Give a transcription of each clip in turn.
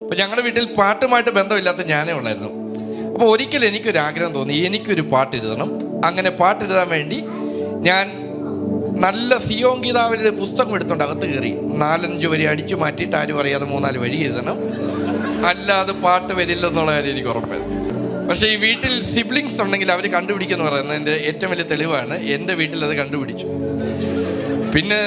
അപ്പോൾ ഞങ്ങളുടെ വീട്ടിൽ പാട്ടുമായിട്ട് ബന്ധമില്ലാത്ത ഞാനേ ഉള്ളായിരുന്നു. അപ്പോൾ ഒരിക്കലും എനിക്കൊരാഗ്രഹം തോന്നി, എനിക്കൊരു പാട്ടെഴുതണം. അങ്ങനെ പാട്ടെഴുതാൻ വേണ്ടി ഞാൻ നല്ല സിയോൻ ഗീതാവിൻ്റെ പുസ്തകം എടുത്തുകൊണ്ട് അകത്ത് കയറി 4-5 വരി അടിച്ചു മാറ്റിയിട്ട് ആരും അറിയാതെ 3-4 വരി എഴുതണം, അല്ലാതെ പാട്ട് വരില്ലെന്നുള്ള കാര്യം എനിക്ക് ഉറപ്പായിരുന്നു. പക്ഷേ ഈ വീട്ടിൽ സിബ്ലിങ്സ് ഉണ്ടെങ്കിൽ അവർ കണ്ടുപിടിക്കുമെന്ന് പറയുന്നത് എൻ്റെ ഏറ്റവും വലിയ തെളിവാണ്. എൻ്റെ വീട്ടിൽ അത് കണ്ടുപിടിച്ചു. പിന്നെ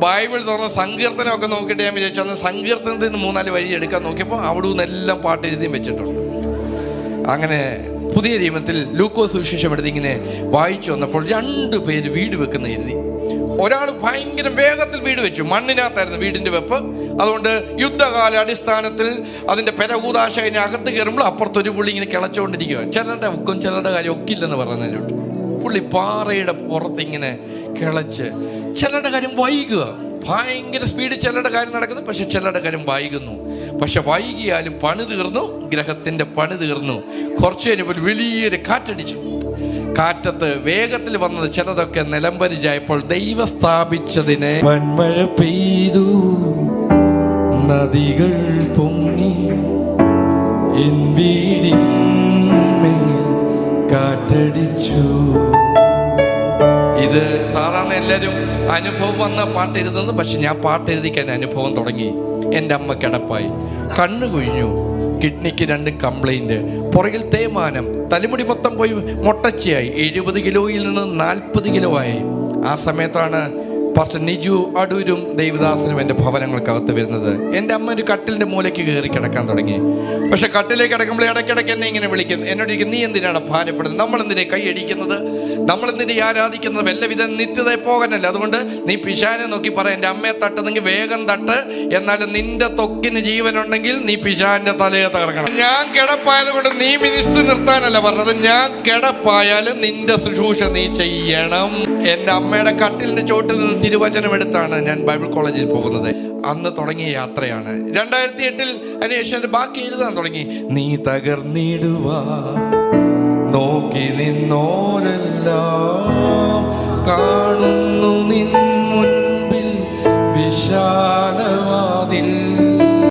ബൈബിൾ തുറന്ന സങ്കീർത്തനമൊക്കെ നോക്കിയിട്ട് ഞാൻ വിചാരിച്ചു, അന്ന് സങ്കീർത്തനത്തിൽ നിന്ന് 3-4 വരി എടുക്കാൻ നോക്കിയപ്പോൾ അവിടെ നിന്നെല്ലാം പാട്ട് എഴുതിയും വെച്ചിട്ടുണ്ട്. അങ്ങനെ പുതിയ നിയമത്തിൽ ലൂക്കോസ് സുവിശേഷം എടുത്ത് ഇങ്ങനെ വായിച്ചു വന്നപ്പോൾ 2 പേര് വീട് വെക്കുന്ന എഴുതി. ഒരാൾ ഭയങ്കര വേഗത്തിൽ വീട് വെച്ചു, മണ്ണിനകത്തായിരുന്നു വീടിൻ്റെ വെപ്പ്. അതുകൊണ്ട് യുദ്ധകാല അടിസ്ഥാനത്തിൽ അതിൻ്റെ പെരകൂതാശ അതിന് അകത്ത് കയറുമ്പോൾ അപ്പുറത്തൊരു പുള്ളി ഇങ്ങനെ കിളച്ചുകൊണ്ടിരിക്കുക. ചിലരുടെ ഒക്കും ചിലരുടെ കാര്യം ഒക്കില്ലെന്ന് പറയുന്നതിലോട്ട് പുള്ളി പാറയുടെ പുറത്ത് ഇങ്ങനെ കിളച്ച്, ചിലരുടെ കാര്യം വൈകുക, ഭയങ്കര സ്പീഡ് ചിലരുടെ കാര്യം നടക്കുന്നു, പക്ഷെ ചിലരുടെ കാര്യം വൈകുന്നു. പക്ഷെ വൈകിയാലും പണി തീർന്നു, ഗ്രഹത്തിൻ്റെ പണി തീർന്നു. കുറച്ച് കഴിഞ്ഞപ്പോൾ വലിയൊരു കാറ്റടിച്ചു. കാറ്റത്ത് വേഗത്തിൽ വന്നത് ചിലതൊക്കെ നിലംപരിചായപ്പോൾ ദൈവം സ്ഥാപിച്ചതിനെ വൻമഴ പെയ്തു, നദികൾ പൊങ്ങി, എൻ വീടിന്മേൽ കാറ്റടിച്ചു. ഇത് സാധാരണ എല്ലാവരും അനുഭവം വന്ന പാട്ട് എഴുതുന്നത്, പക്ഷെ ഞാൻ പാട്ട് എഴുതിക്കാൻ അനുഭവം തുടങ്ങി. എൻ്റെ അമ്മ കിടപ്പായി, കണ്ണു കൊഴിഞ്ഞു, കിഡ്നിക്ക് 2 കംപ്ലൈൻറ്റ്, പുറകിൽ തേയ്മാനം, തലമുടി മൊത്തം പോയി മൊട്ടച്ചയായി, 70 കിലോയിൽ നിന്ന് 40 കിലോ ആയി. ആ സമയത്താണ് പാസ്റ്റർ നിജു അടൂരും ദേവദാസനും എൻ്റെ ഭവനങ്ങൾക്കകത്ത് വരുന്നത്. എൻ്റെ അമ്മ ഒരു കട്ടിലിൻ്റെ മൂലയ്ക്ക് കയറി കിടക്കാൻ തുടങ്ങി. പക്ഷെ കട്ടിലേക്ക് കിടക്കുമ്പോൾ ഇടയ്ക്കിടയ്ക്ക് എന്നെ ഇങ്ങനെ വിളിക്കും, എന്നോട് ചോദിക്കും, നീ എന്തിനാണ് ഭാരപ്പെടുന്നത്, നമ്മളെന്തിനെ കൈയടിക്കുന്നത്, നമ്മളെന്തിനെ ആരാധിക്കുന്നത്, വല്ലവിധ നിത്യത പോകാനല്ല. അതുകൊണ്ട് നീ പിശാനെ നോക്കി പറ, എൻ്റെ അമ്മയെ തട്ടുന്നെങ്കിൽ വേഗം തട്ട്, എന്നാലും നിന്റെ തൊക്കിന് ജീവനുണ്ടെങ്കിൽ നീ പിശാന്റെ തലയെ തകർക്കണം. ഞാൻ കിടപ്പായത് കൊണ്ട് നീ മിനിസ്റ്റർ നിർത്താനല്ല പറഞ്ഞത്, ഞാൻ കിടപ്പായാലും നിന്റെ ശുശ്രൂഷ നീ ചെയ്യണം. എൻ്റെ അമ്മയുടെ കട്ടിലിൻ്റെ ചോട്ടിൽ നിന്ന് തിരുവചനം എടുത്താണ് ഞാൻ ബൈബിൾ കോളേജിൽ പോകുന്നത്. അന്ന് തുടങ്ങിയ യാത്രയാണ്. 2008 അതിനുശേഷം ബാക്കി എഴുതാൻ തുടങ്ങി. നീ തകർന്നിടുവാ നോക്കി നിന്നോരെല്ലാം